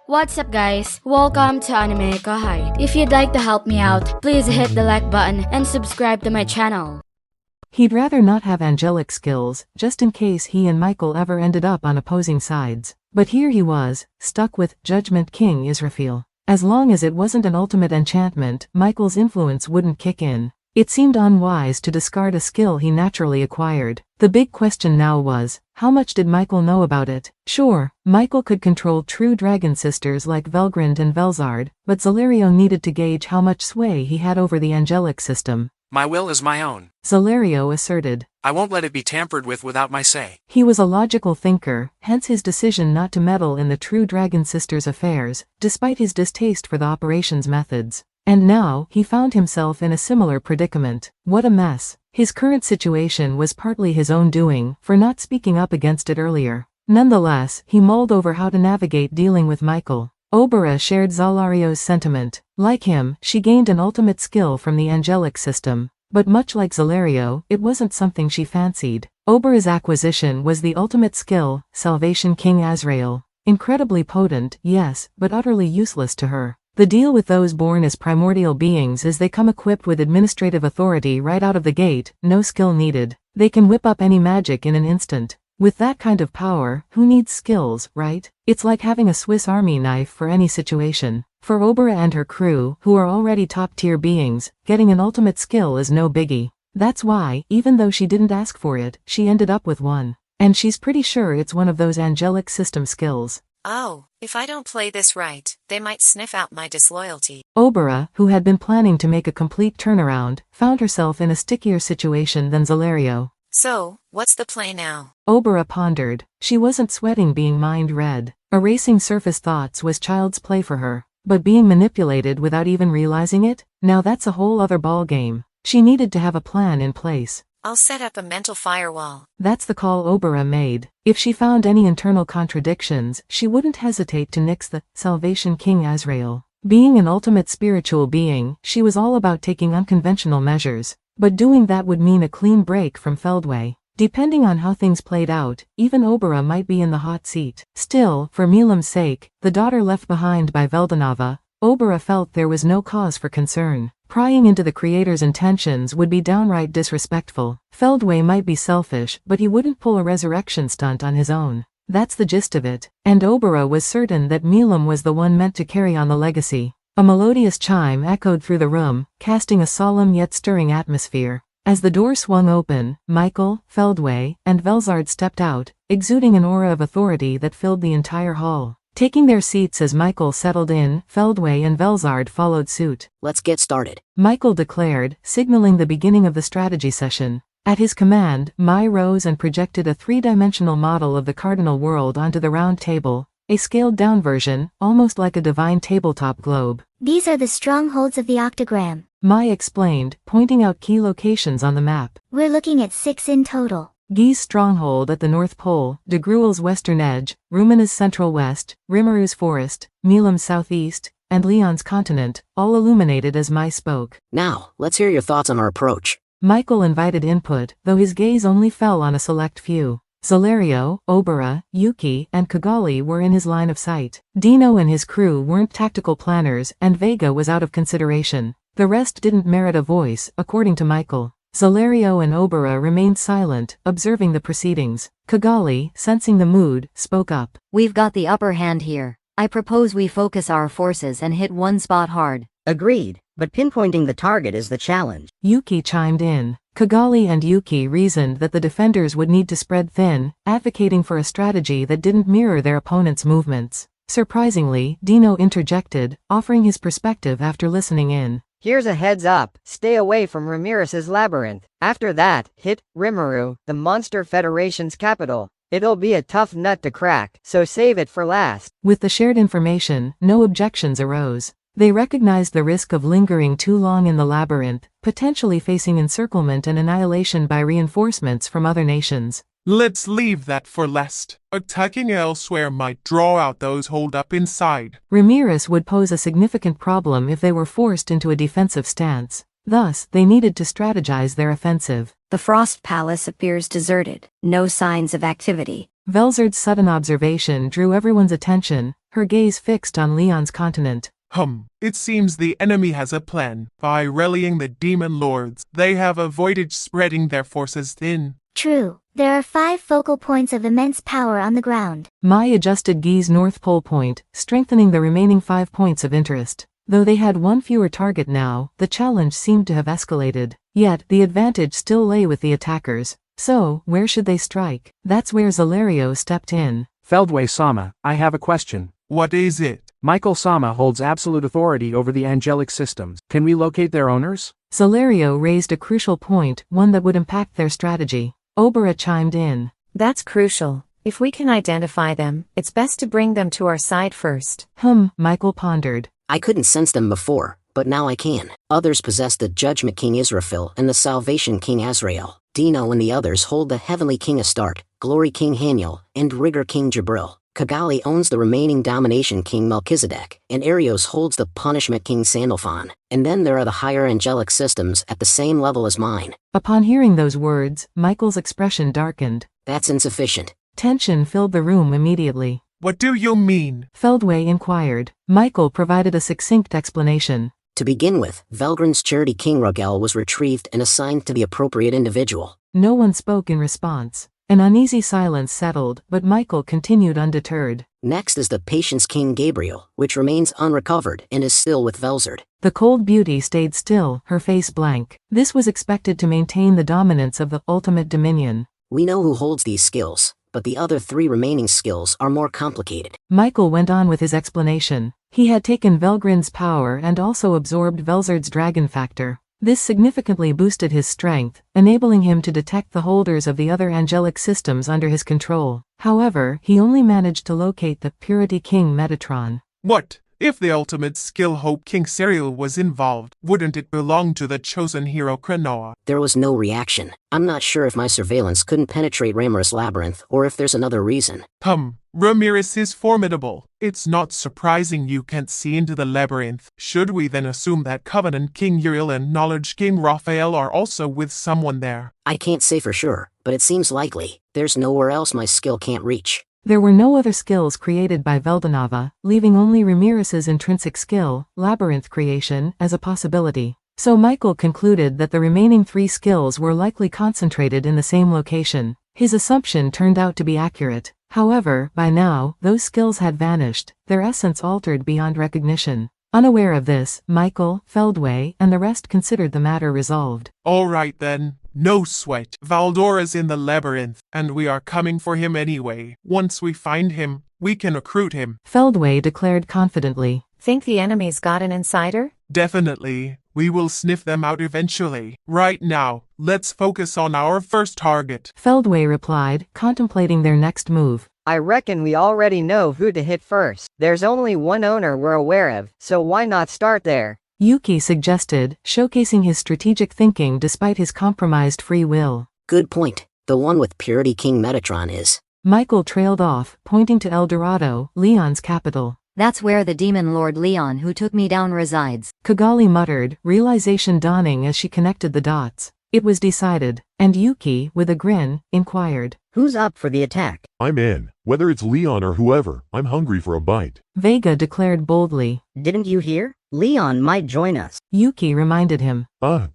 What's up guys? Welcome to AnimeKouhai. If you'd like to help me out, please hit the like button and subscribe to my channel. He'd rather not have angelic skills, just in case he and Michael ever ended up on opposing sides. But here he was, stuck with Judgment King Israfil. As long as it wasn't an ultimate enchantment, Michael's influence wouldn't kick in. It seemed unwise to discard a skill he naturally acquired. The big question now was, how much did Michael know about it? Sure, Michael could control true dragon sisters like Velgrund and Velzard, but Zalario needed to gauge how much sway he had over the angelic system. My will is my own, Zalario asserted. I won't let it be tampered with without my say. He was a logical thinker, hence his decision not to meddle in the true dragon sisters' affairs, despite his distaste for the operations methods. And now, he found himself in a similar predicament. What a mess. His current situation was partly his own doing, for not speaking up against it earlier. Nonetheless, he mulled over how to navigate dealing with Michael. Obera shared Zalario's sentiment. Like him, she gained an ultimate skill from the angelic system. But much like Zalario, it wasn't something she fancied. Obera's acquisition was the ultimate skill, Salvation King Azrael. Incredibly potent, yes, but utterly useless to her. The deal with those born as primordial beings is they come equipped with administrative authority right out of the gate, no skill needed. They can whip up any magic in an instant. With that kind of power, who needs skills, right? It's like having a Swiss Army knife for any situation. For Obera and her crew, who are already top-tier beings, getting an ultimate skill is no biggie. That's why, even though she didn't ask for it, she ended up with one. And she's pretty sure it's one of those angelic system skills. Oh, if I don't play this right, they might sniff out my disloyalty. Obera, who had been planning to make a complete turnaround, found herself in a stickier situation than Zalario. So, what's the play now? Obera pondered. She wasn't sweating being mind-read. Erasing surface thoughts was child's play for her. But being manipulated without even realizing it? Now that's a whole other ballgame. She needed to have a plan in place. I'll set up a mental firewall. That's the call Obera made. If she found any internal contradictions, she wouldn't hesitate to nix the Salvation King Azrael. Being an ultimate spiritual being, she was all about taking unconventional measures. But doing that would mean a clean break from Feldway. Depending on how things played out, even Obera might be in the hot seat. Still, for Milam's sake, the daughter left behind by Veldanava, Obera felt there was no cause for concern. Prying into the creator's intentions would be downright disrespectful. Feldway might be selfish, but he wouldn't pull a resurrection stunt on his own. That's the gist of it. And Obera was certain that Milam was the one meant to carry on the legacy. A melodious chime echoed through the room, casting a solemn yet stirring atmosphere. As the door swung open, Michael, Feldway, and Velzard stepped out, exuding an aura of authority that filled the entire hall. Taking their seats as Michael settled in, Feldway and Velzard followed suit. Let's get started, Michael declared, signaling the beginning of the strategy session. At his command, Mai rose and projected a three-dimensional model of the cardinal world onto the round table, a scaled-down version, almost like a divine tabletop globe. These are the strongholds of the octagram. Mai explained, pointing out key locations on the map. We're looking at 6 in total. Gi's stronghold at the North Pole, De Gruel's western edge, Rumina's central west, Rimmeru's forest, Milam's southeast, and Leon's continent, all illuminated as Mai spoke. Now, let's hear your thoughts on our approach. Michael invited input, though his gaze only fell on a select few. Zalario, Obera, Yuki, and Kigali were in his line of sight. Dino and his crew weren't tactical planners, and Vega was out of consideration. The rest didn't merit a voice, according to Michael. Zalario and Obera remained silent, observing the proceedings. Kigali, sensing the mood, spoke up. We've got the upper hand here. I propose we focus our forces and hit one spot hard. Agreed, but pinpointing the target is the challenge. Yuki chimed in. Kigali and Yuki reasoned that the defenders would need to spread thin, advocating for a strategy that didn't mirror their opponent's movements. Surprisingly, Dino interjected, offering his perspective after listening in. Here's a heads up, stay away from Ramiris' labyrinth. After that, hit Rimmeru, the Monster Federation's capital. It'll be a tough nut to crack, so save it for last. With the shared information, no objections arose. They recognized the risk of lingering too long in the labyrinth, potentially facing encirclement and annihilation by reinforcements from other nations. Let's leave that for last. Attacking elsewhere might draw out those holed up inside. Ramiris would pose a significant problem if they were forced into a defensive stance. Thus, they needed to strategize their offensive. The Frost Palace appears deserted. No signs of activity. Velzard's sudden observation drew everyone's attention. her gaze fixed on Leon's continent. It seems the enemy has a plan. By rallying the demon lords, they have avoided spreading their forces thin. True. There are 5 focal points of immense power on the ground. Mai adjusted Gi's North Pole point, strengthening the remaining 5 points of interest. Though they had one fewer target now, the challenge seemed to have escalated. Yet, the advantage still lay with the attackers. So, where should they strike? That's where Zalario stepped in. Feldway-sama, I have a question. What is it? Michael-sama holds absolute authority over the angelic systems. Can we locate their owners? Zalario raised a crucial point, one that would impact their strategy. Obera chimed in. That's crucial. If we can identify them, it's best to bring them to our side first. Michael pondered. I couldn't sense them before, but now I can. Others possess the Judgment King Israfil and the Salvation King Azrael. Dino and the others hold the Heavenly King Astarte, Glory King Haniel, and Rigor King Jabril. Kagali owns the remaining Domination King Melchizedek, and Arios holds the Punishment King Sandalphon. And then there are the higher angelic systems at the same level as mine. Upon hearing those words, Michael's expression darkened. That's insufficient. Tension filled the room immediately. What do you mean? Feldway inquired. Michael provided a succinct explanation. To begin with, Velgrin's charity King Rogel was retrieved and assigned to the appropriate individual. No one spoke in response. An uneasy silence settled, but Michael continued undeterred. Next is the Patience King Gabriel, which remains unrecovered and is still with Velzard. The cold beauty stayed still, her face blank. This was expected to maintain the dominance of the ultimate dominion. We know who holds these skills, but the other 3 remaining skills are more complicated. Michael went on with his explanation. He had taken Velgrin's power and also absorbed Velzard's dragon factor. This significantly boosted his strength, enabling him to detect the holders of the other angelic systems under his control. However, he only managed to locate the Purity King Metatron. What? If the ultimate skill Hope King Serial was involved, wouldn't it belong to the chosen hero Kranoa? There was no reaction. I'm not sure if my surveillance couldn't penetrate Ramiris Labyrinth or if there's another reason. Ramiris is formidable. It's not surprising you can't see into the labyrinth. Should we then assume that Covenant King Uriel and Knowledge King Raphael are also with someone there? I can't say for sure, but it seems likely. There's nowhere else my skill can't reach. There were no other skills created by Veldanava, leaving only Ramiris's intrinsic skill, labyrinth creation, as a possibility. So Michael concluded that the remaining 3 skills were likely concentrated in the same location. His assumption turned out to be accurate. However, by now, those skills had vanished, their essence altered beyond recognition. Unaware of this, Michael, Feldway, and the rest considered the matter resolved. All right then. No sweat. Valdora's in the labyrinth, and we are coming for him anyway. Once we find him, we can recruit him. Feldway declared confidently. Think the enemy's got an insider? Definitely. We will sniff them out eventually. Right now, let's focus on our first target. Feldway replied, contemplating their next move. I reckon we already know who to hit first. There's only one owner we're aware of, so why not start there? Yuki suggested, showcasing his strategic thinking despite his compromised free will. Good point. The one with Purity King Metatron is. Michael trailed off, pointing to El Dorado, Leon's capital. That's where the demon lord Leon who took me down resides. Kagali muttered, realization dawning as she connected the dots. It was decided, and Yuki, with a grin, inquired. Who's up for the attack? I'm in. Whether it's Leon or whoever, I'm hungry for a bite. Vega declared boldly. Didn't you hear? Leon might join us. Yuki reminded him.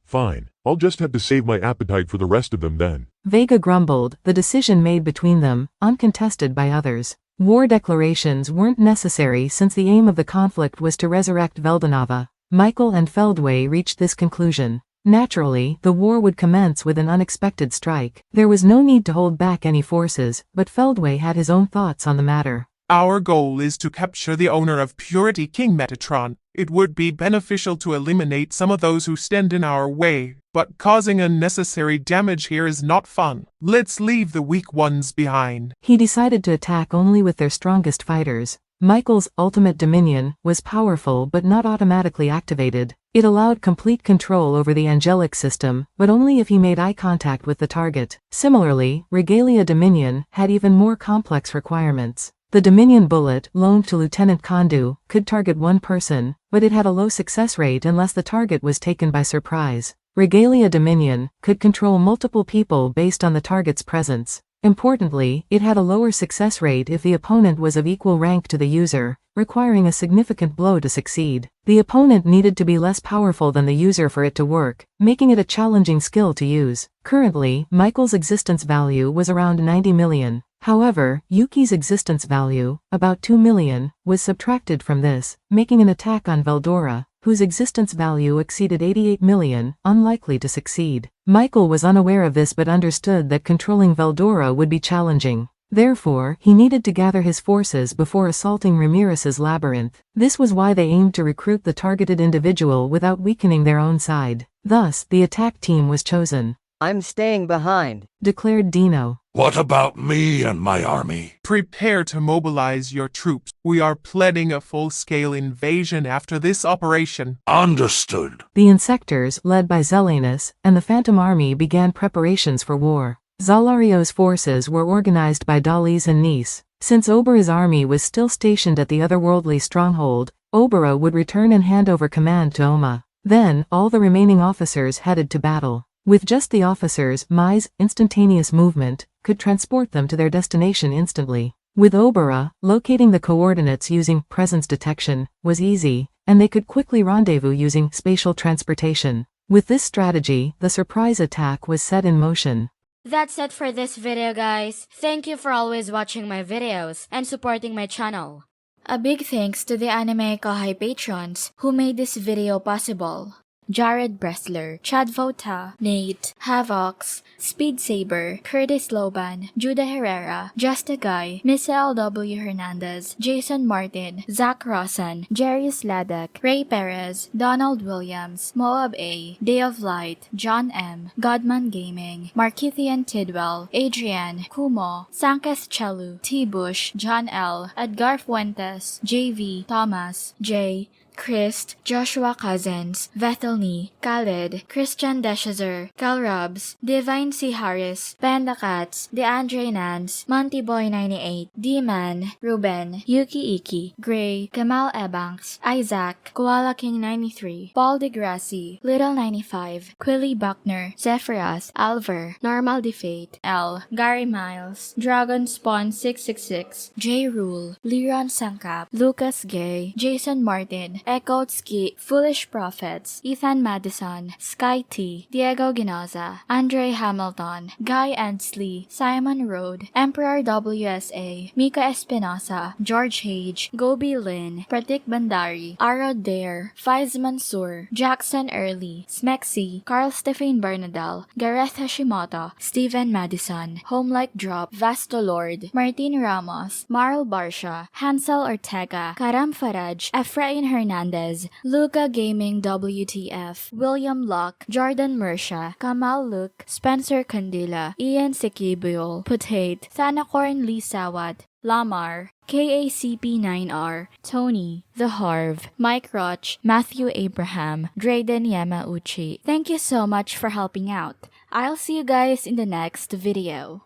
Fine. I'll just have to save my appetite for the rest of them then. Vega grumbled, the decision made between them, uncontested by others. War declarations weren't necessary since the aim of the conflict was to resurrect Veldanava. Michael and Feldway reached this conclusion. Naturally, the war would commence with an unexpected strike. There was no need to hold back any forces, but Feldway had his own thoughts on the matter. Our goal is to capture the owner of Purity King Metatron. It would be beneficial to eliminate some of those who stand in our way, but causing unnecessary damage here is not fun. Let's leave the weak ones behind. He decided to attack only with their strongest fighters. Michael's ultimate dominion was powerful but not automatically activated. It allowed complete control over the angelic system, but only if he made eye contact with the target. Similarly, Regalia Dominion had even more complex requirements. The Dominion bullet, loaned to Lieutenant Kondu, could target one person, but it had a low success rate unless the target was taken by surprise. Regalia Dominion could control multiple people based on the target's presence. Importantly, it had a lower success rate if the opponent was of equal rank to the user, requiring a significant blow to succeed. The opponent needed to be less powerful than the user for it to work, making it a challenging skill to use. Currently, Michael's existence value was around 90 million. However, Yuki's existence value, about 2 million, was subtracted from this, making an attack on Veldora, whose existence value exceeded 88 million, unlikely to succeed. Michael was unaware of this but understood that controlling Veldora would be challenging. Therefore, he needed to gather his forces before assaulting Ramiris's labyrinth. This was why they aimed to recruit the targeted individual without weakening their own side. Thus, the attack team was chosen. I'm staying behind, declared Dino. What about me and my army? Prepare to mobilize your troops. We are planning a full-scale invasion after this operation. Understood. The Insectors, led by Zelanus, and the Phantom Army began preparations for war. Zalario's forces were organized by Dali's and Nice. Since Obera's army was still stationed at the otherworldly stronghold, Obera would return and hand over command to Oma. Then, all the remaining officers headed to battle. With just the officers, Mai's instantaneous movement could transport them to their destination instantly. With Obera, locating the coordinates using presence detection was easy, and they could quickly rendezvous using spatial transportation. With this strategy, the surprise attack was set in motion. That's it for this video, guys. Thank you for always watching my videos and supporting my channel. A big thanks to the AnimeKouhai patrons who made this video possible. Jared Bressler, Chad Vota, Nate, Havox, Speed Saber, Curtis Loban, Judah Herrera, Just a Guy, Misa LW Hernandez, Jason Martin, Zach Rossan, Jerry Sladek, Ray Perez, Donald Williams, Moab A, Day of Light, John M, Godman Gaming, Markithian Tidwell, Adrian, Kumo, Sankes Chelu, T. Bush, John L, Edgar Fuentes, JV, Thomas, J, Christ, Joshua Cousins, Vethelny, Khaled, Christian Deshazer, Cal Robs, Divine C. Harris, Panda Cats, DeAndre Nance, Monty Boy 98, D-Man, Ruben, Yuki Iki, Gray, Kamal Ebanks, Isaac, Koala King 93, Paul DeGrassi, Little 95, Quilly Buckner, Zephyrus, Alver, Normal Defate, L, Gary Miles, Dragon Spawn 666, J. Rule, Liron Sangkap, Lucas Gay, Jason Martin, Echoed Ski, Foolish Prophets, Ethan Madison, Sky T, Diego Ginoza, Andre Hamilton, Guy Endsley, Simon Road, Emperor WSA, Mika Espinosa, George Hage, Gobi Lin, Pratik Bandari, Arod Dare, Faiz Mansour, Jackson Early, Smexy, Carl Stephen Bernadal, Gareth Hashimoto, Steven Madison, Homelike Drop, Vasto Lord, Martin Ramos, Marl Barsha, Hansel Ortega, Karam Faraj, Efrain Hernandez, Luca Gaming WTF, William Locke, Jordan Mersha, Kamal Luke, Spencer Candila, Ian Sikibul, Putate, Thanakorn Lee Sawat, Lamar, KACP9R, Tony, The Harv, Mike Roch, Matthew Abraham, Drayden Yamauchi. Thank you so much for helping out. I'll see you guys in the next video.